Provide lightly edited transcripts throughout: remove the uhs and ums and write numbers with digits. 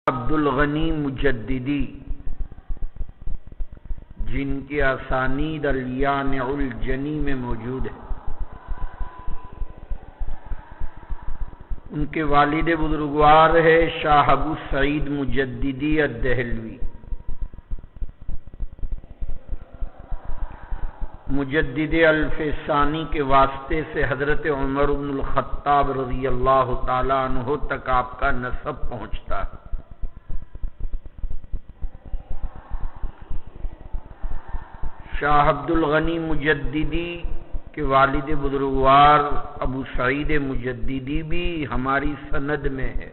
عبدالغنی مجددی، جن کی اسانید الیانع الجنی میں موجود ہے. ان کے والد بزرگوار ہے شاہ ابو سعید مجددی الدہلوی. مجدد الف ثانی کے واسطے سے حضرت عمر بن الخطاب رضی اللہ تعالی عنہ تک آپ کا نسب پہنچتا ہے. شاہ عبدالغنی مجددی کے والد بزرگوار ابو سعید مجددی بھی ہماری سند میں ہے،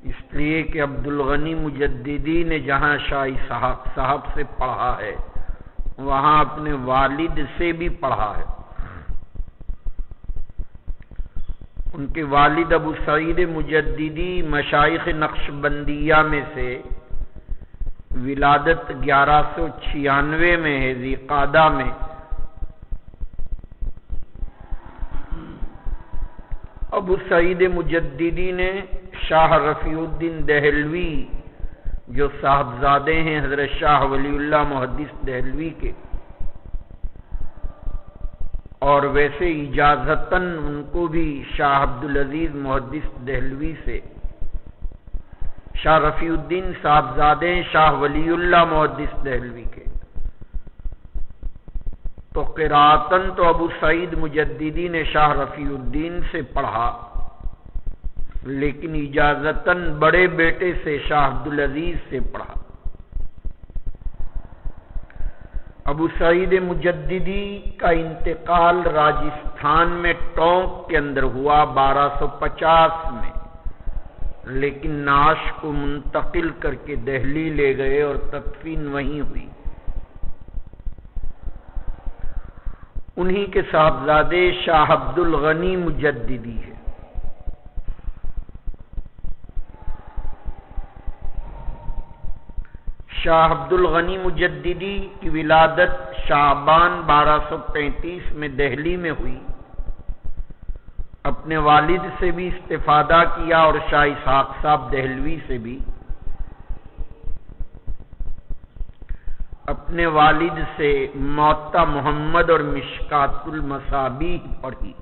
اس لیے کہ عبدالغنی مجددی نے جہاں شاہ اسحاق صاحب سے پڑھا ہے وہاں اپنے والد سے بھی پڑھا ہے. ان کے والد ابو سعید مجددی مشائخ نقشبندیہ میں سے، ولادت 1196 میں ہے ذی قعدہ میں. ابو سعید مجددی نے شاہ رفیع الدین دہلوی جو صاحبزادے ہیں حضرت شاہ ولی اللہ محدث دہلوی کے، اور ویسے اجازتاً ان کو بھی شاہ عبدالعزیز محدث دہلوی سے، شاہ رفیع الدین صاحبزادے شاہ ولی اللہ محدث دہلوی کے، تو قراءتاً تو ابو سعید مجددی نے شاہ رفیع الدین سے پڑھا، لیکن اجازتاً بڑے بیٹے سے شاہ عبدالعزیز سے پڑھا. ابو سعید مجددی کا انتقال راجستھان میں ٹونک کے اندر ہوا 1250 میں، لیکن نعش کو منتقل کر کے دہلی لے گئے اور تدفین وہیں ہوئی. انہی کے صاحبزادے شاہ عبدالغنی مجددی ہے. شاہ عبدالغنی مجددی کی ولادت شعبان 1235 میں دہلی میں ہوئی. اپنے والد سے بھی استفادہ کیا اور شاہ اسحاق صاحب دہلوی سے بھی. اپنے والد سے موطا محمد اور مشکات المصابیح پڑھی.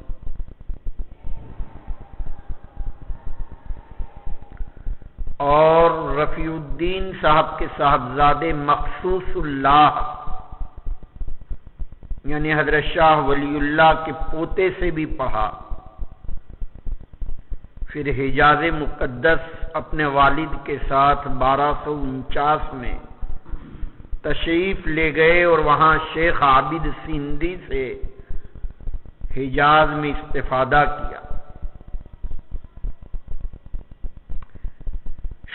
اور رفیع الدین صاحب کے صاحبزادے مخصوص اللہ یعنی حضرت شاہ ولی اللہ کے پوتے سے بھی پڑھا. پھر حجاز مقدس اپنے والد کے ساتھ 1249 میں تشریف لے گئے اور وہاں شیخ عابد سندھی سے حجاز میں استفادہ کیا.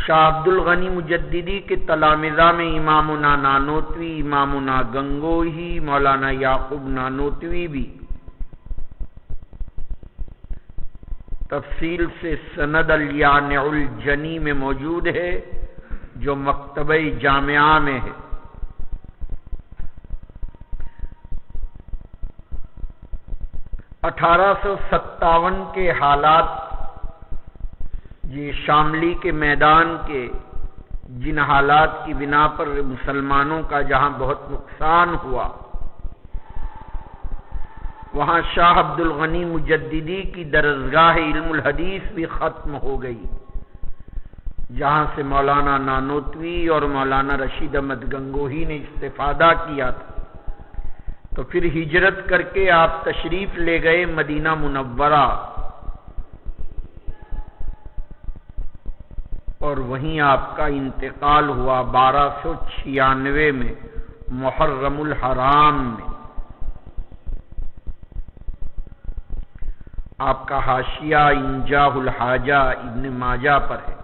شاہ عبدالغنی مجددی کے تلامذہ میں امامنا نانوتوی، امامنا گنگوہی، مولانا یعقوب نانوتوی بھی. تفصیل سے سند الیانع الجنی میں موجود ہے جو مکتبہ جامعہ میں ہے. اٹھارہ سو 57 کے حالات، یہ شاملی کے میدان کے جن حالات کی بنا پر مسلمانوں کا جہاں بہت نقصان ہوا، وہاں شاہ عبدالغنی مجددی کی درسگاہ علم الحدیث بھی ختم ہو گئی، جہاں سے مولانا نانوتوی اور مولانا رشید احمد گنگوہی نے استفادہ کیا تھا. تو پھر ہجرت کر کے آپ تشریف لے گئے مدینہ منورہ، اور وہیں آپ کا انتقال ہوا 1296 میں محرم الحرام میں. آپ کا حاشیہ انجاہ الحاجہ ابن ماجہ پر ہے.